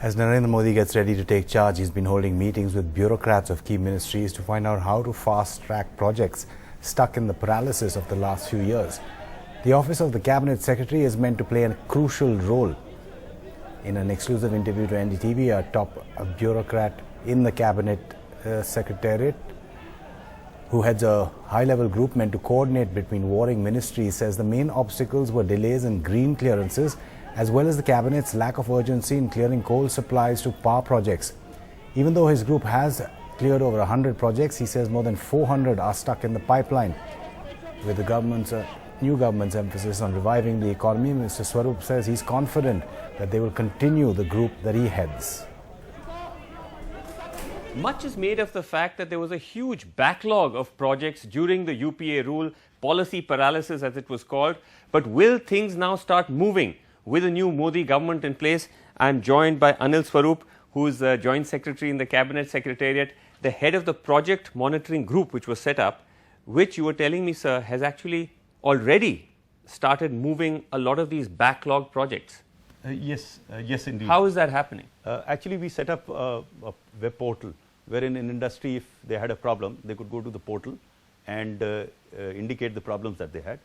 As Narendra Modi gets ready to take charge, he's been holding meetings with bureaucrats of key ministries to find out how to fast-track projects stuck in the paralysis of the last few years. The office of the Cabinet Secretary is meant to play a crucial role. In an exclusive interview to NDTV, a bureaucrat in the Cabinet Secretariat, who heads a high-level group meant to coordinate between warring ministries, says the main obstacles were delays in green clearances as well as the Cabinet's lack of urgency in clearing coal supplies to power projects. Even though his group has cleared over 100 projects, he says more than 400 are stuck in the pipeline. With the new government's emphasis on reviving the economy, Mr. Swarup says he's confident that they will continue the group that he heads. Much is made of the fact that there was a huge backlog of projects during the UPA rule, policy paralysis as it was called. But will things now start moving with a new Modi government in place? I am joined by Anil Swarup, who is the Joint Secretary in the Cabinet Secretariat, the head of the project monitoring group which was set up, which you were telling me, sir, has actually already started moving a lot of these backlog projects. Yes, indeed. How is that happening? Actually, we set up a web portal wherein in industry, if they had a problem, they could go to the portal and indicate the problems that they had.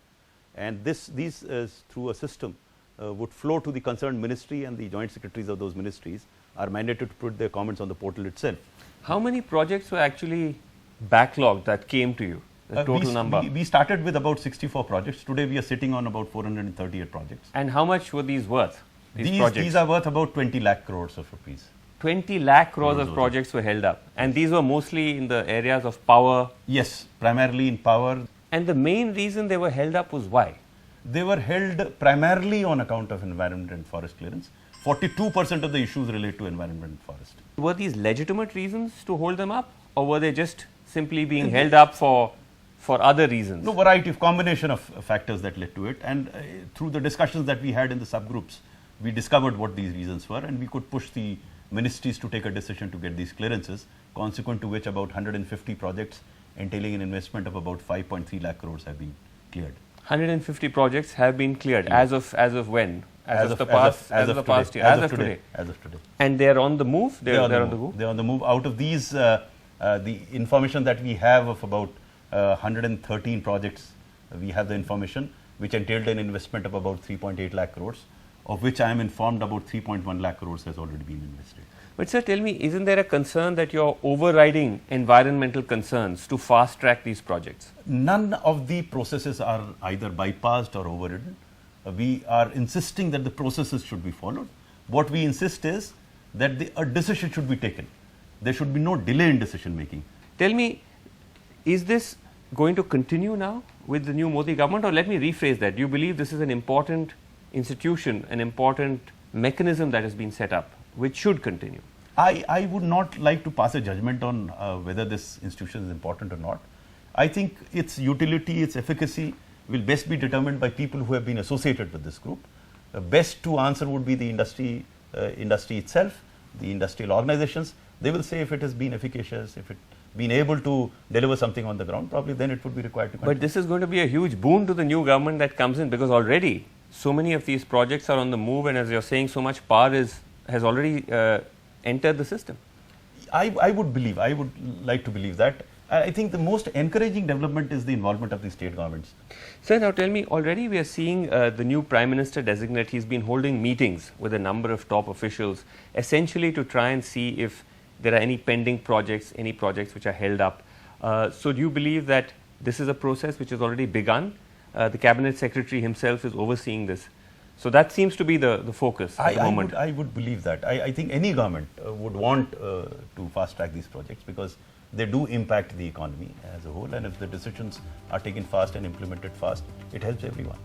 And these through a system would flow to the concerned ministry, and the joint secretaries of those ministries are mandated to put their comments on the portal itself. How many projects were actually backlogged that came to you, the total number? We started with about 64 projects. Today we are sitting on about 438 projects. And how much were these worth, these projects? These are worth about 20 lakh crores of rupees. 20 lakh crores of projects were held up, and these were mostly in the areas of power? Yes, primarily in power. And the main reason they were held up was why? They were held primarily on account of environment and forest clearance. 42% of the issues relate to environment and forest. Were these legitimate reasons to hold them up, or were they just simply being held up for other reasons? No, variety of combination of factors that led to it, and through the discussions that we had in the subgroups, we discovered what these reasons were, and we could push the ministries to take a decision to get these clearances, consequent to which about 150 projects entailing an investment of about 5.3 lakh crores have been cleared. 150 projects have been cleared. As of when? As of today. As of today. And they are on the move? They are on the move? They are on the move. Out of these, the information that we have of about 113 projects, we have the information which entailed an investment of about 3.8 lakh crores, of which I am informed about 3.1 lakh crores has already been invested. But sir, tell me, isn't there a concern that you're overriding environmental concerns to fast track these projects? None of the processes are either bypassed or overridden. We are insisting that the processes should be followed. What we insist is that a decision should be taken. There should be no delay in decision making. Tell me, is this going to continue now with the new Modi government, or let me rephrase that, do you believe this is an important institution, an important mechanism that has been set up, which should continue? I would not like to pass a judgment on whether this institution is important or not. I think its utility, its efficacy will best be determined by people who have been associated with this group. Best to answer would be the industry itself, the industrial organizations. They will say if it has been efficacious, if it been able to deliver something on the ground, probably then it would be required to continue. But this is going to be a huge boon to the new government that comes in, because already so many of these projects are on the move, and as you're saying, so much power has already entered the system. I would like to believe that. I think the most encouraging development is the involvement of the state governments. Sir, now tell me, already we are seeing the new Prime Minister designate, he's been holding meetings with a number of top officials, essentially to try and see if there are any pending projects, any projects which are held up. So do you believe that this is a process which has already begun? The Cabinet Secretary himself is overseeing this. So that seems to be the focus at the moment. I would believe that. I think any government would want to fast track these projects, because they do impact the economy as a whole, and if the decisions are taken fast and implemented fast, it helps everyone.